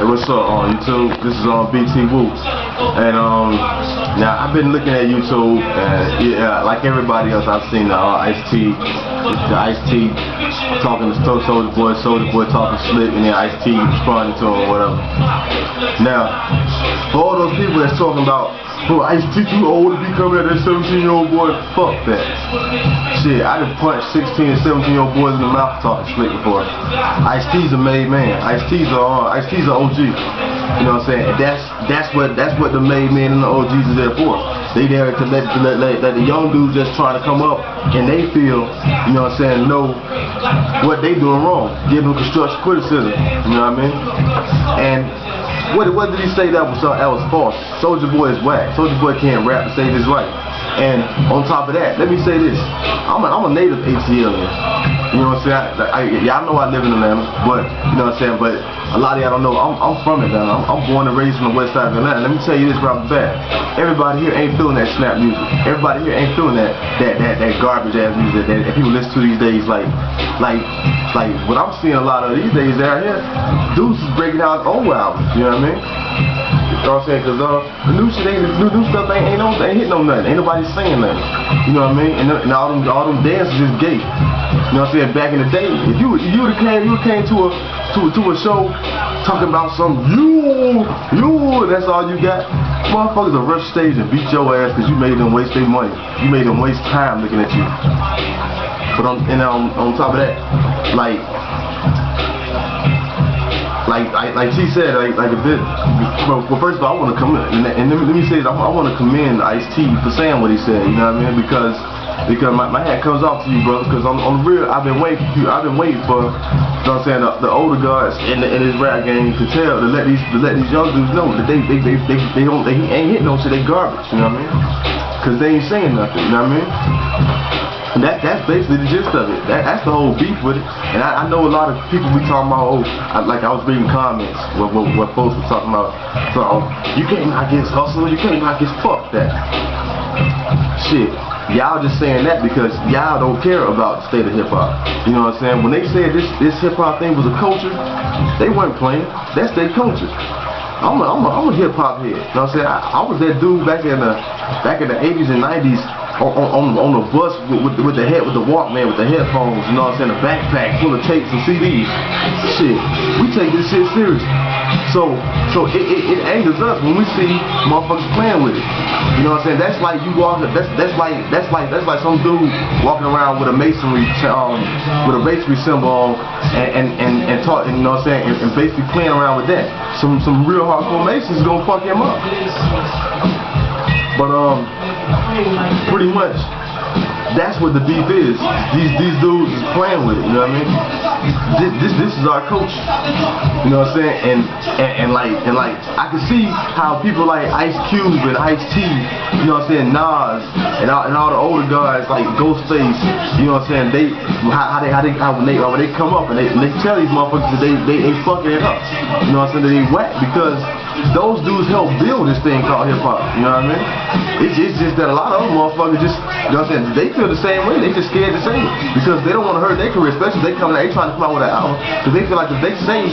Hey, what's up on YouTube? This is BT Woo. And now I've been looking at YouTube, and yeah, like everybody else, I've seen the Ice-T talking to Soulja Boy talking slick, and then Ice-T responding to him or whatever. Now, for all those people that's talking about, oh, Ice-T too old to be coming at that 17-year-old boy, fuck that. Shit, I done punched 16 and 17-year-old boys in the mouth talking slick before. Ice-T's a made man. Ice-T's an OG. You know what I'm saying? And that's what the made men and the OGs are there for. They there to let the young dudes just trying to come up and they feel, you know what I'm saying, know what they doing wrong. Give them constructive criticism. You know what I mean? And what did he say that was false? Soulja Boy is whack. Soulja Boy can't rap to save his life. And on top of that, let me say this: I'm a native ATLian. You know what I'm saying? Y'all know I live in Atlanta, but you know what I'm saying. But a lot of y'all don't know I'm from Atlanta. I'm born and raised from the west side of Atlanta. Let me tell you this right off the bat: everybody here ain't feeling that snap music. Everybody here ain't feeling that garbage ass music that people listen to these days. Like what I'm seeing a lot of these days out here, dudes is breaking out old albums. You know what I mean? You know what I'm saying? Cause the new stuff ain't hitting no nothing. Ain't nobody saying nothing. You know what I mean? And all them dances is gay. You know what I'm saying? Back in the day, if you came to a show talking about some you, that's all you got. Motherfuckers will rush stage and beat your ass because you made them waste their money. You made them waste time looking at you. But on top of that, like she said, well, first of all, I want to commend, and let me say this, I want to commend Ice-T for saying what he said. You know what I mean? Because my hat comes off to you, brother. Because on the real, I've been waiting for, you know what I'm saying, the older guys in this rap game to let these young dudes know that they ain't hitting no shit, they garbage. You know what I mean? Because they ain't saying nothing. You know what I mean? And that's basically the gist of it. That's the whole beef with it. And I know a lot of people be talking about, I was reading comments what folks were talking about. So you can't knock his hustle, you can't knock his fuck that. Shit. Y'all just saying that because y'all don't care about the state of hip hop. You know what I'm saying? When they said this hip hop thing was a culture, they weren't playing. That's their culture. I'm a hip hop head. You know what I'm saying? I was that dude back in the 80s and 90s. On the bus with the Walkman, with the headphones, you know what I'm saying, a backpack full of tapes and CDs. Shit, we take this shit serious. So it angers us when we see motherfuckers playing with it. You know what I'm saying? That's like you walking. That's like some dude walking around with a masonry symbol on and talking. You know what I'm saying? And basically playing around with that. Some real hardcore masons is gonna fuck him up. But pretty much, that's what the beef is. These dudes is playing with it. You know what I mean? This is our culture. You know what I'm saying? And like I can see how people like Ice Cube and Ice-T, you know what I'm saying, Nas, and all the older guys like Ghostface, you know what I'm saying, when they come up and they tell these motherfuckers that they ain't fucking it up. You know what I'm saying? That they whack because those dudes helped build this thing called hip hop. You know what I mean? It's just that a lot of them motherfuckers just, you know what I'm saying, they feel the same way. They just scared to say it because they don't want to hurt their career, especially if they come out, they trying to come out with an album, because they feel like if they say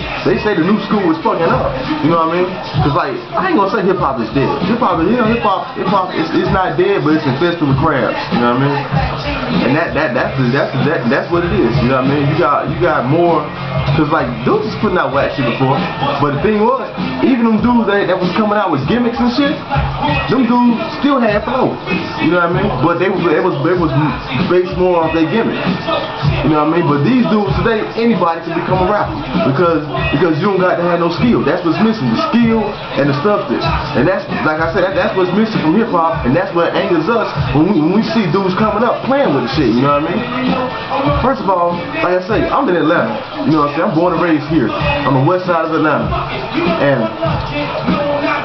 the new school is fucking up. You know what I mean? Because like, I ain't gonna say hip hop is dead. Hip hop it's not dead, but it's infested with crabs. You know what I mean? And that's what it is. You know what I mean? You got more, because like dudes was putting out whack shit before, but the thing was, even them dudes that was coming out with gimmicks and shit, them dudes still had flow. You know what I mean? But it was based more off their gimmicks. You know what I mean? But these dudes today, anybody can become a rapper because you don't got to have no skill. That's what's missing, the skill and the substance. And that's, like I said, that's what's missing from hip hop, and that's what angers us when we see dudes coming up playing with the shit. You know what I mean? First of all, like I say, I'm in Atlanta. You know what I'm saying? I'm born and raised here on the west side of Atlanta, and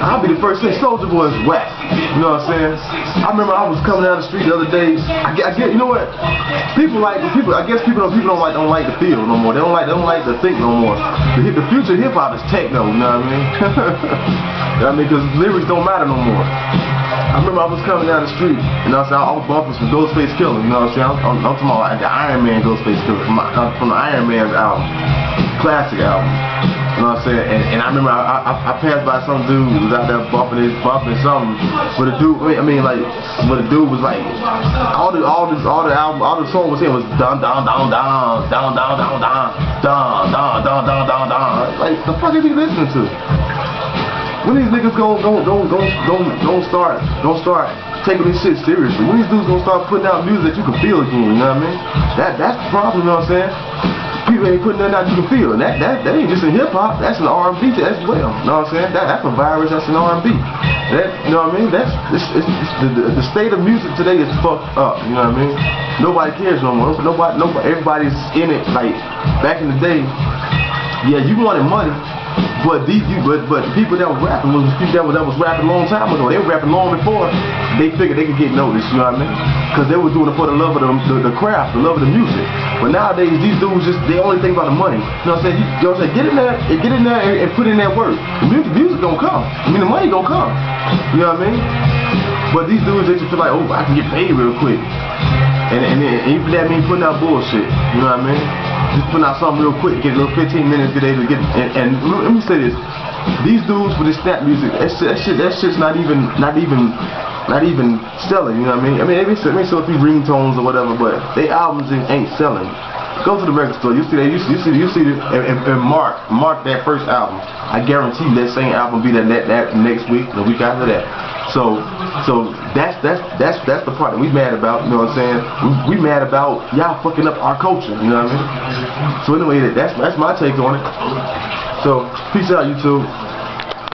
I'll be the first to say Soulja Boy is whack. You know what I'm saying? I remember I was coming down the street the other day. I get, you know what? I guess people don't like the feel no more. They don't like to think no more. The future hip hop is techno. You know what I mean? You know what I mean? Because lyrics don't matter no more. I remember I was coming down the street, and I was bumping some Ghostface Killah. You know what I'm saying? I'm talking about the Iron Man Ghostface Killah from the Iron Man's album, classic album. You know what I'm saying? And I remember I passed by some dude who was out there bumping something, but the dude, but the dude was like, all the song was saying was dun dun dun dun dun dun dun dun dun dun dun dun dun dun. Like, the fuck is he listening to? When these niggas don't start taking this shit seriously? When these dudes gonna start putting out music that you can feel again? You know what I mean? That's the problem. You know what I'm saying? People ain't putting nothing out you can feel, and that ain't just in hip hop. That's in R&B as well. You know what I'm saying? That's a virus. That's in R&B. You know what I mean? The state of music today is fucked up. You know what I mean? Nobody cares no more. Nobody. Everybody's in it. Like back in the day, yeah, you wanted money. But the people that was rapping was people that was rapping a long time ago. They were rapping long before they figured they could get noticed, you know what I mean? Because they were doing it for the love of the craft, the love of the music. But nowadays, these dudes they only think about the money. You know what I'm saying? You know what I'm saying? Get in there and put in that work. The music gonna come. I mean, the money gonna come. You know what I mean? But these dudes, they just feel like, oh, I can get paid real quick. And even that means putting out bullshit. You know what I mean? Just putting out something real quick, get a little 15 minutes, get able to get. And let me say this: these dudes for this snap music, that shit's not even selling. You know what I mean? I mean, they may sell a few ringtones or whatever, but their albums ain't selling. Go to the record store, you see that, you see it, and mark that first album. I guarantee you that same album will be that next week, the week after that. So that's the part that we mad about. You know what I'm saying? We mad about y'all fucking up our culture. You know what I mean? So anyway, that's my take on it. So peace out, YouTube.